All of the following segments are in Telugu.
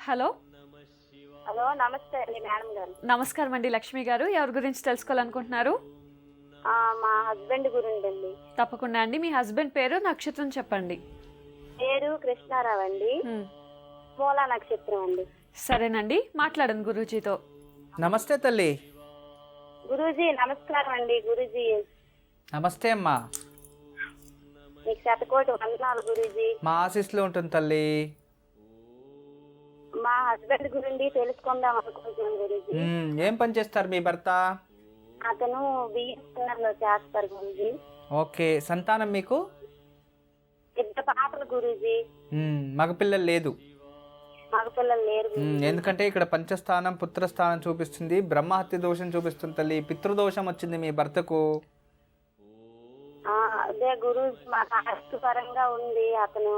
హలో. హలో, నమస్తే అండి మేడం గారు. నమస్కారం అండి లక్ష్మి గారు. ఎవరి గురించి తెలుసుకోవాలనుకుంటున్నారు? మా హస్బెండ్ గురించి అండి. తప్పకుండా అండి. మీ హస్బెండ్ పేరు, నక్షత్రం చెప్పండి. పేరు కృష్ణారావు అండి. మూలా నక్షత్రం అండి. సరేనండి, మాట్లాడండి గురూజీతో. నమస్తే తల్లి. గురూజీ నమస్కారం అండి. గురూజీ నమస్తే అమ్మా. మీకు శతకోటి వందనాలు గురూజీ. మా ఆశీస్సులో ఉంటుంది తల్లి. మా హస్బెండ్ గురించి తెలుసుకుందాం అనుకుంటున్నాం గురూజీ. ఏం పని చేస్తారు మీ భర్త? అతను బియ్యం చేస్తారు గురూజీ. ఓకే. సంతానం మీకు? 2 పాపలు గురూజీ. మగపిల్లలు లేదు? మగపిల్లలు లేరు. ఎందుకంటే ఇక్కడ పంచస్థానం పుత్రస్థానం చూపిస్తుంది, బ్రహ్మహత్య దోషం చూపిస్తుంది తల్లి. పితృదోషం వచ్చింది మీ భర్తకు. అదే గురూజీ, మాకు ఆస్తి పరంగా ఉంది. అతను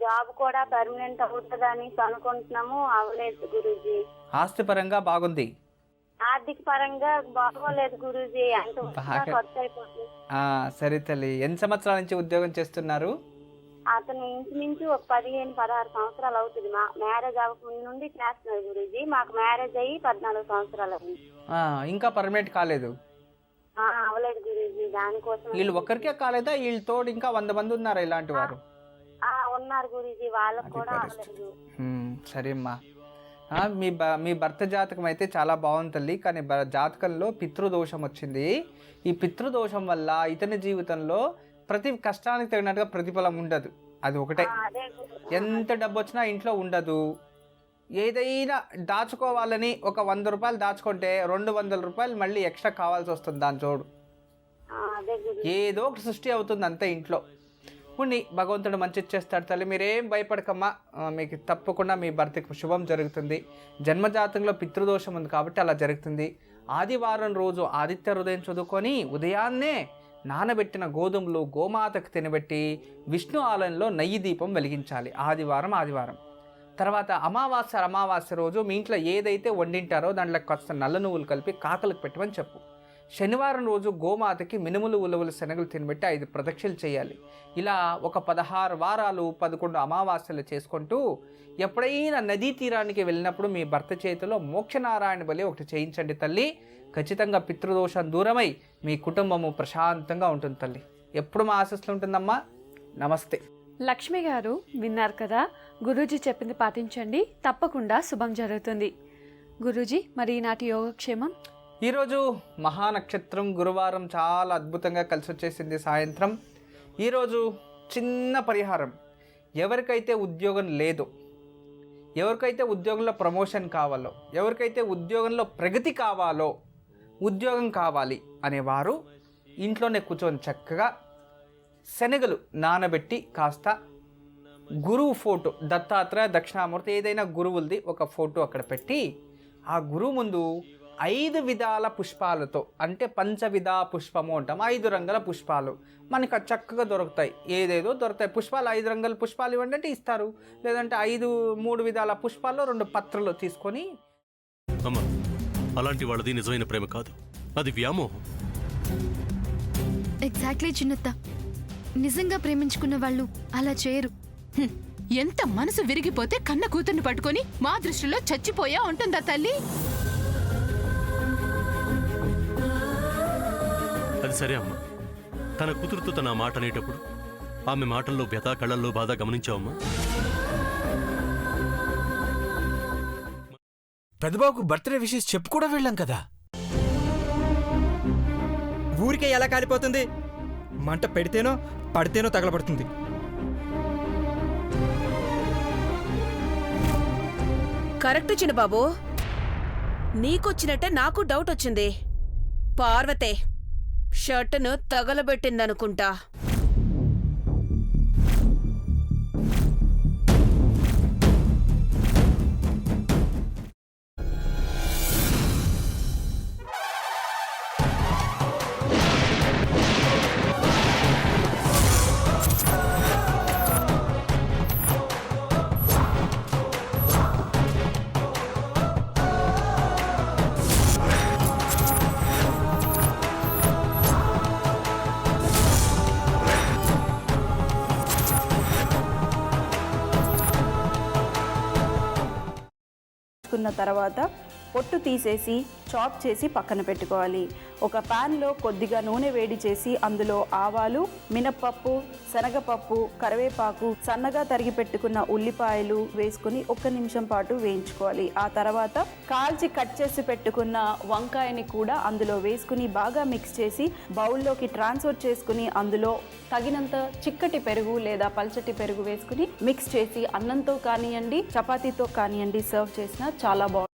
జాబ్ కూడా పర్మనెంట్ అవుతుందని అనుకుంటున్నాము, అవ్వలేదు గురూజీ. ఆస్తి పరంగా బాగుంది, ఆర్థిక పరంగా బాగోలేదు గురూజీ. ఖర్చు అయిపోతుంది. సరే తల్లి. ఎన్ని సంవత్సరాల నుంచి ఉద్యోగం చేస్తున్నారు? అతను ఇంచుమించు ఒక 15-16 సంవత్సరాలు అవుతుంది. మా మ్యారేజ్ అవ్వక నుండి చేస్తున్నారు గురూజీ. మాకు మ్యారేజ్ అయ్యి 14 సంవత్సరాలు అయింది. ఇంకా పర్మనెంట్ కాలేదు? అవ్వలేదు గురూజీ. దానికోసం వీళ్ళు ఒక్కరికే కాలేదా? వీళ్ళు తోడు ఇంకా 100 మంది ఉన్నారా ఇలాంటి వారు? ఉన్నారు గురూజీ, వాళ్ళకు కూడా అవ్వలేదు. సరే అమ్మా. మీ భర్త జాతకం అయితే చాలా బాగుంది తల్లి. కానీ జాతకంలో పితృదోషం వచ్చింది. ఈ పితృదోషం వల్ల ఇతని జీవితంలో ప్రతి కష్టానికి తగినట్టుగా ప్రతిఫలం ఉండదు. అది ఒకటే. ఎంత డబ్బు వచ్చినా ఇంట్లో ఉండదు. ఏదైనా దాచుకోవాలని ఒక 100 రూపాయలు దాచుకుంటే 200 రూపాయలు మళ్ళీ ఎక్స్ట్రా కావాల్సి వస్తుంది. దాని చోడు ఏదో ఒకటి సృష్టి అవుతుంది అంతే ఇంట్లో. ఉండి భగవంతుడు మంచి చేస్తాడు తల్లి. మీరేం భయపడకమ్మా. మీకు తప్పకుండా మీ భర్తకు శుభం జరుగుతుంది. జన్మజాతంలో పితృదోషం ఉంది కాబట్టి అలా జరుగుతుంది. ఆదివారం రోజు ఆదిత్య హృదయం చదువుకొని ఉదయాన్నే నానబెట్టిన గోధుమలు గోమాతకు తినబెట్టి విష్ణు ఆలయంలో నెయ్యి దీపం వెలిగించాలి. ఆదివారం తర్వాత అమావాస్య రోజు మీ ఇంట్లో ఏదైతే వండింటారో దాంట్లో కాస్త నల్ల నువ్వులు కలిపి కాకలకు పెట్టమని చెప్పు. శనివారం రోజు గోమాతకి మినుములు ఉలవలు శనగలు తినబెట్టి 5 ప్రదక్షిణలు చేయాలి. ఇలా ఒక 16 వారాలు 11 అమావాస్యలు చేసుకుంటూ ఎప్పుడైనా నదీ తీరానికి వెళ్ళినప్పుడు మీ భర్త చేతిలో మోక్షనారాయణ బలి ఒకటి చేయించండి తల్లి. ఖచ్చితంగా పితృదోషం దూరమై మీ కుటుంబము ప్రశాంతంగా ఉంటుంది తల్లి. ఎప్పుడు మా ఆశీస్సులు ఉంటుందమ్మా. నమస్తే. లక్ష్మి గారు విన్నారు కదా, గురూజీ చెప్పింది పాటించండి, తప్పకుండా శుభం జరుగుతుంది. గురూజీ, మరి ఈనాటి యోగక్షేమం? ఈరోజు మహానక్షత్రం గురువారం చాలా అద్భుతంగా కలిసి వచ్చేసింది సాయంత్రం. ఈరోజు చిన్న పరిహారం. ఎవరికైతే ఉద్యోగం లేదో, ఎవరికైతే ఉద్యోగంలో ప్రమోషన్ కావాలో, ఎవరికైతే ఉద్యోగంలో ప్రగతి కావాలో, ఉద్యోగం కావాలి అనేవారు ఇంట్లోనే కూర్చొని చక్కగా శనగలు నానబెట్టి కాస్త గురువు ఫోటో, దత్తాత్రేయ దక్షిణామూర్తి ఏదైనా గురువులది ఒక ఫోటో అక్కడ పెట్టి ఆ గురువు ముందు 5 విధాల పుష్పాలతో, అంటే పంచవిధా పుష్పము అంటాం, 5 రంగుల పుష్పాలు మనకు చక్కగా దొరుకుతాయి. ఏదేదో దొరుకుతాయి పుష్పాలు. 5 రంగుల పుష్పాలు ఇవ్వండి అంటే ఇస్తారు. లేదంటే 3 విధాల పుష్పాల్లో 2 పత్రలు తీసుకొని. అమ్మా, అలాంటి వాళ్ళది నిజమైన ప్రేమ కాదు, అది వ్యామోహం. ఎగ్జాక్ట్లీ చిన్నత్త. నిజంగా ప్రేమించుకున్న వాళ్ళు అలా చేయరు. ఎంత మనసు విరిగిపోతే కన్న కూతుర్ని పట్టుకొని మా దృష్టిలో చచ్చిపోయా ఉంటుందా తల్లి? అది సరే అమ్మా. తన కూతురుతో తన మాట అనేటప్పుడు ఆమె మాటల్లో వ్యథ, కళ్ళల్లో బాధ గమనించావమ్మా? పెద్దబాబుకు బర్త్డే విషెస్ చెప్పు కూడా వెళ్ళాం కదా. ఊరికే ఎలా కాలిపోతుంది? మంట పెడితేనో పడితేనో తగలబడుతుంది. కరెక్ట్ చిన్నబాబు, నీకొచ్చినట్టే నాకు డౌట్ వచ్చింది. పార్వతే షర్టును తగలబెట్టిందనుకుంటా. వేసుకున్న తర్వాత పొట్టు తీసేసి చాప్ చేసి పక్కన పెట్టుకోవాలి. ఒక ప్యాన్లో కొద్దిగా నూనె వేడి చేసి అందులో ఆవాలు, మినప్పప్పు, శనగపప్పు, కరివేపాకు, సన్నగా తరిగి పెట్టుకున్న ఉల్లిపాయలు వేసుకుని 1 నిమిషం పాటు వేయించుకోవాలి. ఆ తర్వాత కాల్చి కట్ చేసి పెట్టుకున్న వంకాయని కూడా అందులో వేసుకుని బాగా మిక్స్ చేసి బౌల్లోకి ట్రాన్స్ఫర్ చేసుకుని అందులో తగినంత చిక్కటి పెరుగు లేదా పల్చటి పెరుగు వేసుకుని మిక్స్ చేసి అన్నంతో కానివ్వండి, చపాతీతో కానివ్వండి సర్వ్ చేసినా చాలా బాగుంటుంది.